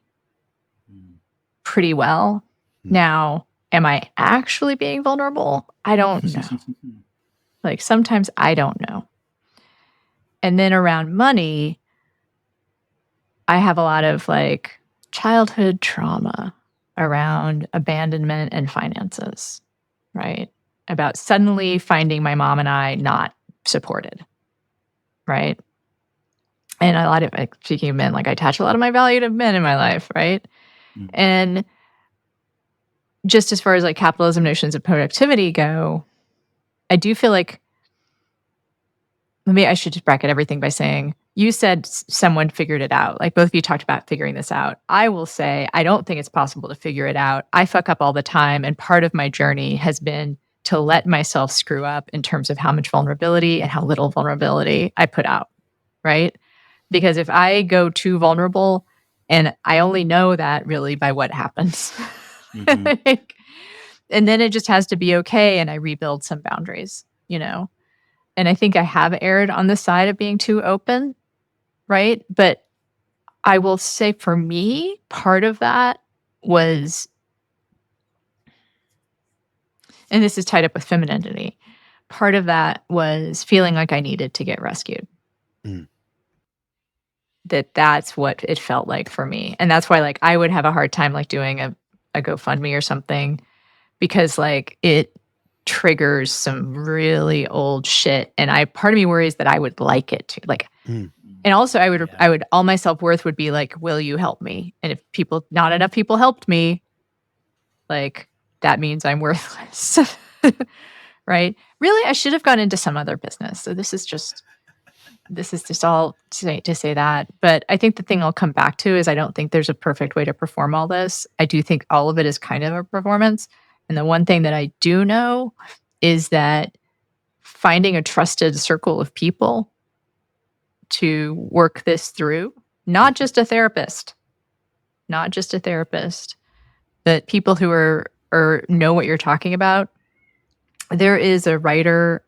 pretty well. Now, am I actually being vulnerable? I don't know. Sometimes I don't know. And then around money, I have a lot of childhood trauma around abandonment and finances, right? About suddenly finding my mom and I not supported, right? And a lot of, speaking of men, I attach a lot of my value to men in my life, right? And just as far as capitalism notions of productivity go, I do feel maybe I should just bracket everything by saying, you said someone figured it out. Both of you talked about figuring this out. I will say, I don't think it's possible to figure it out. I fuck up all the time. And part of my journey has been to let myself screw up in terms of how much vulnerability and how little vulnerability I put out, right? Because if I go too vulnerable, and I only know that really by what happens, and then it just has to be okay, and I rebuild some boundaries, And I think I have erred on the side of being too open, right? But I will say for me, part of that was, and this is tied up with femininity, part of that was feeling like I needed to get rescued. That's what it felt like for me. And that's why I would have a hard time doing a GoFundMe or something, because it triggers some really old shit. And part of me worries that I would like it to and also I would all my self-worth would be will you help me? And if not enough people helped me, that means I'm worthless. Right? Really, I should have gone into some other business. So this is just all to say that. But I think the thing I'll come back to is I don't think there's a perfect way to perform all this. I do think all of it is kind of a performance. And the one thing that I do know is that finding a trusted circle of people to work this through, not just a therapist, but people who are know what you're talking about. There is a writer,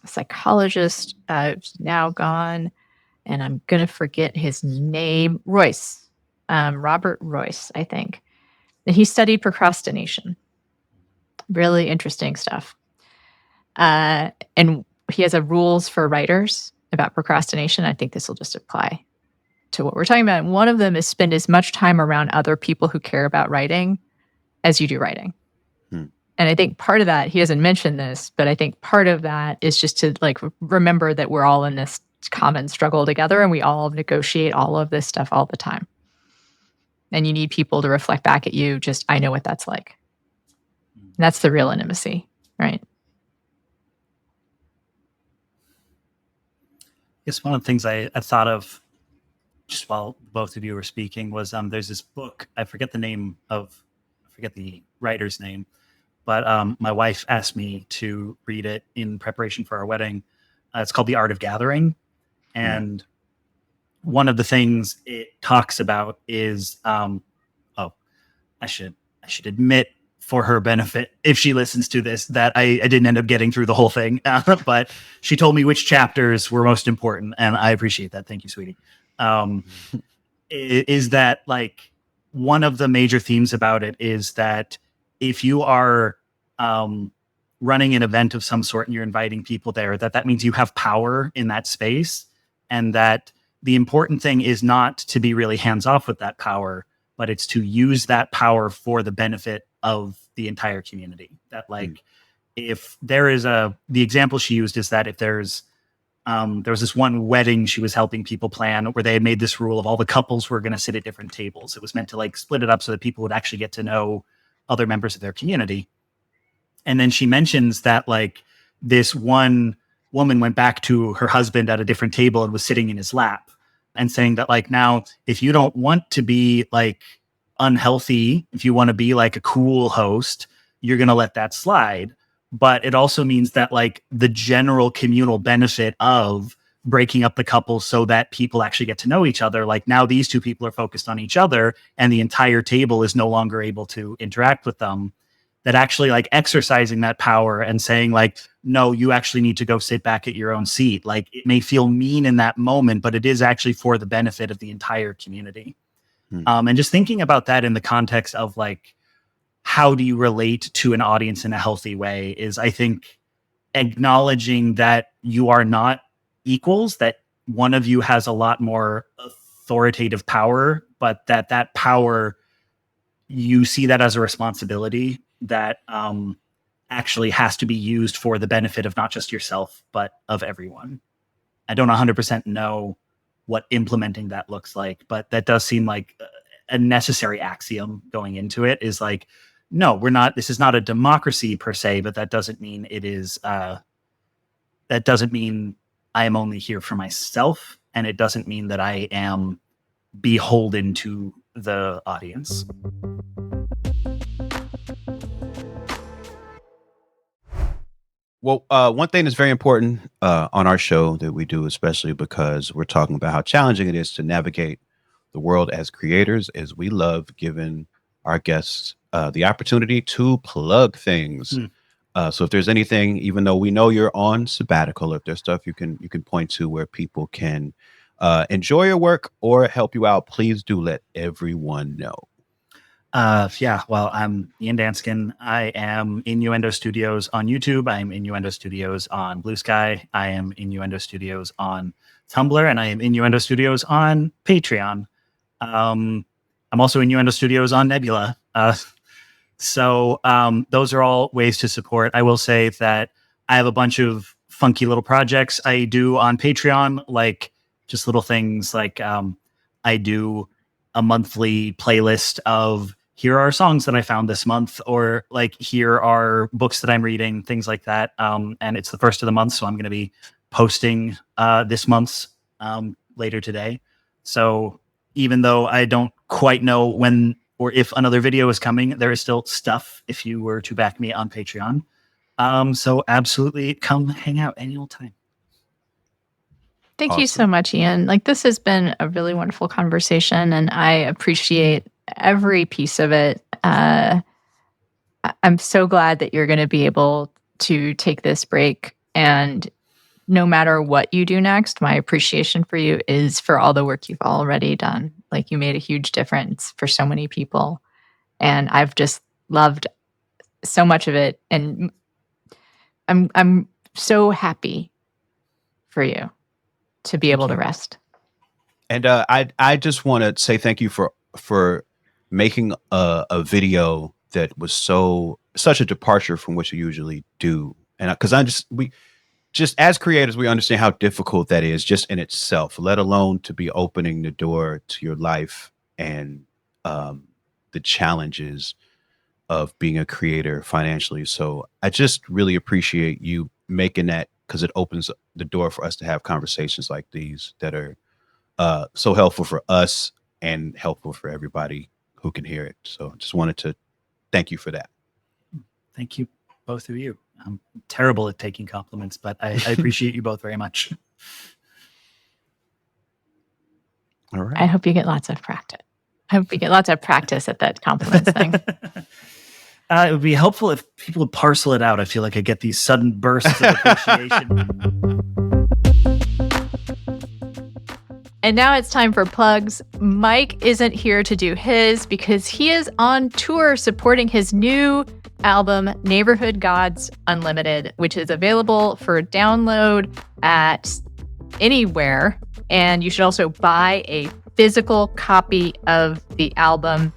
psychologist, who's now gone, and I'm going to forget his name, Royce, Robert Royce, I think. And he studied procrastination. Really interesting stuff. And he has a rules for writers about procrastination. I think this will just apply to what we're talking about. And one of them is spend as much time around other people who care about writing as you do writing. And I think part of that, he doesn't mention this, but I think part of that is just to remember that we're all in this common struggle together and we all negotiate all of this stuff all the time. And you need people to reflect back at you, just, I know what that's like. And that's the real intimacy, right? Yes, one of the things I thought of just while both of you were speaking was there's this book, I forget the writer's name, but my wife asked me to read it in preparation for our wedding. It's called The Art of Gathering. And one of the things it talks about is, I should admit for her benefit, if she listens to this, that I didn't end up getting through the whole thing, but she told me which chapters were most important. And I appreciate that. Thank you, sweetie. Is that one of the major themes about it is that if you are running an event of some sort and you're inviting people there, that means you have power in that space, and that the important thing is not to be really hands off with that power, but it's to use that power for the benefit of the entire community. That like, if there is the example she used is that if there was this one wedding she was helping people plan where they had made this rule of all the couples were going to sit at different tables. It was meant to like split it up so that people would actually get to know other members of their community. And then she mentions that like this one woman went back to her husband at a different table and was sitting in his lap and saying that like, now, if you don't want to be like unhealthy, if you want to be like a cool host, you're going to let that slide. But it also means that like the general communal benefit of breaking up the couple so that people actually get to know each other. Like now these two people are focused on each other and the entire table is no longer able to interact with them. That actually like exercising that power and saying like, no, you actually need to go sit back at your own seat. Like it may feel mean in that moment, but it is actually for the benefit of the entire community. And just thinking about that in the context of like, how do you relate to an audience in a healthy way is, I think, acknowledging that you are not equals, that one of you has a lot more authoritative power, but that power, you see that as a responsibility that actually has to be used for the benefit of not just yourself, but of everyone. I don't 100% know what implementing that looks like, but that does seem like a necessary axiom going into it is like, no, this is not a democracy per se, but that doesn't mean it is, that doesn't mean I am only here for myself. And it doesn't mean that I am beholden to the audience. Well, one thing that's very important on our show that we do, especially because we're talking about how challenging it is to navigate the world as creators, is we love giving our guests the opportunity to plug things. So if there's anything, even though we know you're on sabbatical, if there's stuff you can point to where people can enjoy your work or help you out, please do let everyone know. Well, I'm Ian Danskin. I am Innuendo Studios on YouTube. I am Innuendo Studios on Blue Sky. I am Innuendo Studios on Tumblr, and I am Innuendo Studios on Patreon. I'm also Innuendo Studios on Nebula. So those are all ways to support. I will say that I have a bunch of funky little projects I do on Patreon, like just little things like I do a monthly playlist of here are songs that I found this month, or like here are books that I'm reading, things like that. And it's the first of the month, so I'm going to be posting this month's later today. So even though I don't quite know when or if another video is coming, there is still stuff if you were to back me on Patreon. So absolutely come hang out any old time. Thank you so much, Ian. Like, this has been a really wonderful conversation, and I appreciate every piece of it. I'm so glad that you're going to be able to take this break, and no matter what you do next, my appreciation for you is for all the work you've already done. Like, you made a huge difference for so many people, and I've just loved so much of it, and I'm so happy for you to be able to rest. And I just want to say thank you for making a video that was such a departure from what you usually do. And because we as creators, we understand how difficult that is just in itself, let alone to be opening the door to your life and the challenges of being a creator financially. So I just really appreciate you making that, because it opens the door for us to have conversations like these that are so helpful for us and helpful for everybody who can hear it. So just wanted to thank you for that. Thank you, both of you. I'm terrible at taking compliments, but I appreciate you both very much. All right. I hope you get lots of practice. I hope you get lots of practice at that compliments thing. It would be helpful if people would parcel it out. I feel like I get these sudden bursts of appreciation. And now it's time for plugs. Mike isn't here to do his because he is on tour supporting his new album, Neighborhood Gods Unlimited, which is available for download at anywhere. And you should also buy a physical copy of the album.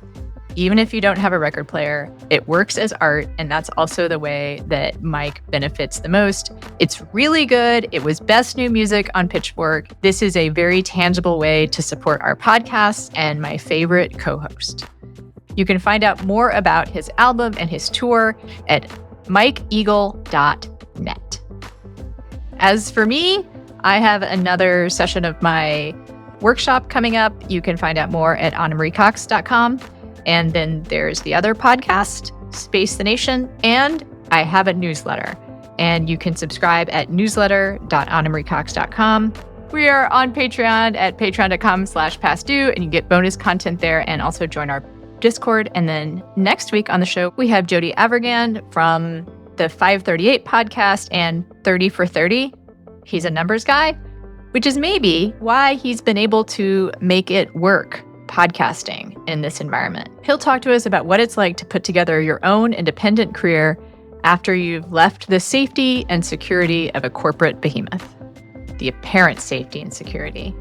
Even if you don't have a record player, it works as art, and that's also the way that Mike benefits the most. It's really good. It was Best New Music on Pitchfork. This is a very tangible way to support our podcast and my favorite co-host. You can find out more about his album and his tour at mikeeagle.net. As for me, I have another session of my workshop coming up. You can find out more at annamariecox.com. And then there's the other podcast, Space the Nation, and I have a newsletter. And you can subscribe at newsletter.annamariecox.com. We are on Patreon at patreon.com/pastdue, and you get bonus content there and also join our Discord. And then next week on the show, we have Jody Avergand from the 538 podcast and 30 for 30. He's a numbers guy, which is maybe why he's been able to make it work podcasting in this environment. He'll talk to us about what it's like to put together your own independent career after you've left the safety and security of a corporate behemoth. The apparent safety and security.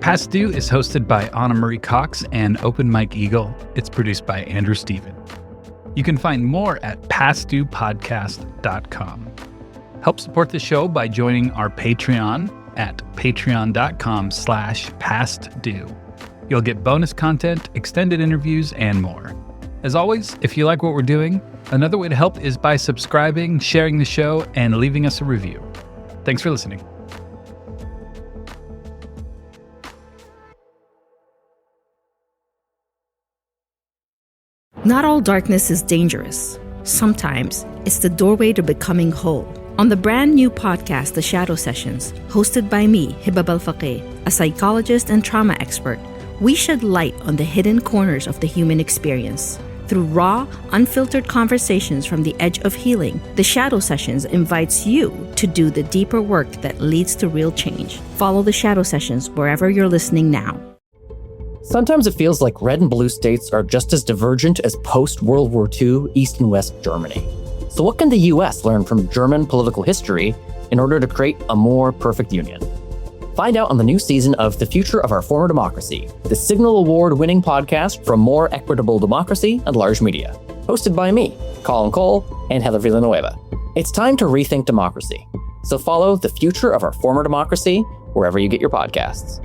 Past Due is hosted by Anna Marie Cox and Open Mike Eagle. It's produced by Andrew Steven. You can find more at pastduepodcast.com. Help support the show by joining our Patreon at patreon.com/pastdue. You'll get bonus content, extended interviews, and more. As always, if you like what we're doing, another way to help is by subscribing, sharing the show, and leaving us a review. Thanks for listening. Not all darkness is dangerous. Sometimes it's the doorway to becoming whole. On the brand new podcast, The Shadow Sessions, hosted by me, Hibab Al-Faqih, a psychologist and trauma expert, we shed light on the hidden corners of the human experience. Through raw, unfiltered conversations from the edge of healing, The Shadow Sessions invites you to do the deeper work that leads to real change. Follow The Shadow Sessions wherever you're listening now. Sometimes it feels like red and blue states are just as divergent as post-World War II East and West Germany. So what can the US learn from German political history in order to create a more perfect union? Find out on the new season of The Future of Our Former Democracy, the Signal Award-winning podcast from More Equitable Democracy and Large Media. Hosted by me, Colin Cole, and Heather Villanueva. It's time to rethink democracy. So follow The Future of Our Former Democracy wherever you get your podcasts.